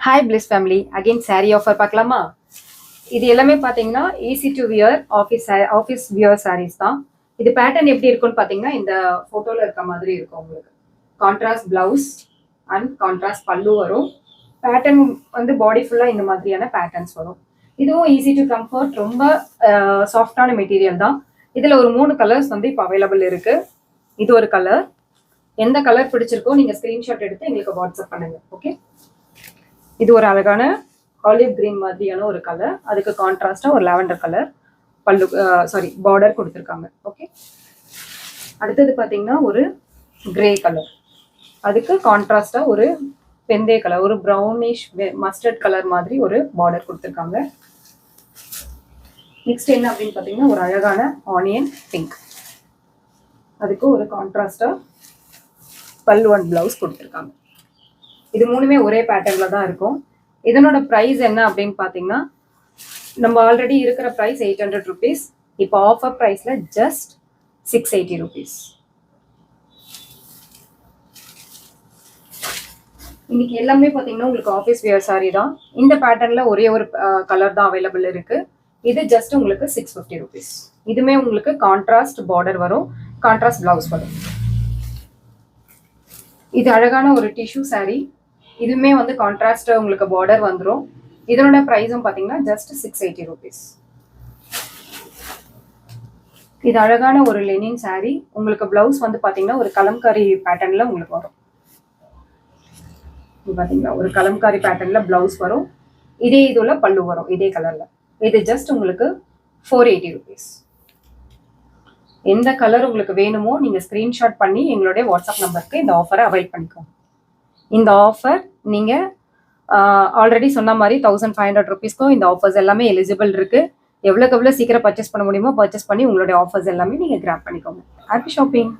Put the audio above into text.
Hi bliss family, again saree offer பார்க்கலாமா? இது எல்லாமே பார்த்தீங்கன்னா easy to wear office wear sarees தான். இது பேட்டர்ன் எப்படி இருக்கும்னு பார்த்தீங்கன்னா இந்த ஃபோட்டோவில் இருக்க மாதிரி இருக்கும். உங்களுக்கு கான்ட்ராஸ்ட் பிளவுஸ் அண்ட் கான்ட்ராஸ்ட் பல்லு வரும். பேட்டர்ன் வந்து பாடி ஃபுல்லாக இந்த மாதிரியான பேட்டர்ன்ஸ் வரும். இதுவும் ஈஸி டு கம்ஃபர்ட், ரொம்ப சாஃப்டான மெட்டீரியல் தான். இதில் ஒரு 3 கலர்ஸ் வந்து இப்போ அவைலபிள் இருக்கு. இது ஒரு கலர். எந்த கலர் பிடிச்சிருக்கோ நீங்கள் ஸ்க்ரீன்ஷாட் எடுத்து எங்களுக்கு வாட்ஸ்அப் பண்ணுங்க. ஓகே, இது ஒரு அழகான ஆலிவ் கிரீன் மாதிரியான ஒரு கலர். அதுக்கு கான்ட்ராஸ்டா ஒரு லாவெண்டர் கலர் பல்லு பார்டர் கொடுத்துருக்காங்க. ஓகே, அடுத்தது பார்த்தீங்கன்னா ஒரு கிரே கலர். அதுக்கு கான்ட்ராஸ்டா ஒரு வெந்தய கலர், ஒரு ப்ரௌனிஷ் மஸ்டர்ட் கலர் மாதிரி ஒரு பார்டர் கொடுத்துருக்காங்க. நெக்ஸ்ட் என்ன அப்படின்னு பார்த்தீங்கன்னா ஒரு அழகான ஆனியன் பிங்க். அதுக்கு ஒரு கான்ட்ராஸ்டா பல்லு அண்ட் பிளவுஸ் கொடுத்துருக்காங்க. இது மூணுமே ஒரே பேட்டர்ன்ல தான் இருக்கும். இதனோட ப்ரைஸ் என்ன அப்படின்னு பார்த்தீங்கன்னா நம்ம ஆல்ரெடி இருக்கிற ப்ரைஸ் 800 rupees. இப்போ ஆஃபர் ப்ரைஸ்ல ஜஸ்ட் 680 rupees. இன்னைக்கு எல்லாமே பார்த்தீங்கன்னா உங்களுக்கு ஆஃபீஸ் வியர் சாரி தான். இந்த பேட்டர்ன்ல ஒரே ஒரு கலர் தான் அவைலபிள் இருக்கு. இது ஜஸ்ட் உங்களுக்கு 650 rupees. இதுமே உங்களுக்கு கான்ட்ராஸ்ட் பார்டர் வரும், கான்ட்ராஸ்ட் பிளவுஸ் வரும். இது அழகான ஒரு டிஷ்யூ சாரி. இதுவுமே வந்து கான்ட்ராஸ்ட் உங்களுக்கு பார்டர் வந்துடும். இதனோட ப்ரைஸும் பார்த்தீங்கன்னா ஜஸ்ட் 680 rupees. இது அழகான ஒரு லெனின் சாரி. உங்களுக்கு பிளவுஸ் வந்து பார்த்தீங்கன்னா ஒரு கலம்காரி பேட்டர்ன்ல உங்களுக்கு வரும். இது பார்த்தீங்கன்னா ஒரு கலம்காரி பேட்டர்ன்ல பிளவுஸ் வரும். இதே இதுல பல்லு வரும் இதே கலர்ல. இது ஜஸ்ட் உங்களுக்கு 480 rupees. எந்த கலர் உங்களுக்கு வேணுமோ நீங்க ஸ்கிரீன்ஷாட் பண்ணி எங்களுடைய வாட்ஸ்அப் நம்பருக்கு இந்த ஆஃபரை அவைல் பண்ணிக்கோங்க. இந்த ஆஃபர் நீங்க ஆல்ரெடி சொன்ன மாதிரி 1500 rupeesக்கும் இந்த ஆஃபர்ஸ் எல்லாமே எலிஜிபிள் இருக்கு. எவ்வளோக்கு எவ்வளோ சீக்கிரம் பர்ச்சேஸ் பண்ண முடியுமோ பர்ச்சேஸ் பண்ணி உங்களுடைய ஆஃபர்ஸ் எல்லாமே நீங்க கிராப் பண்ணிக்கோங்க. Happy shopping.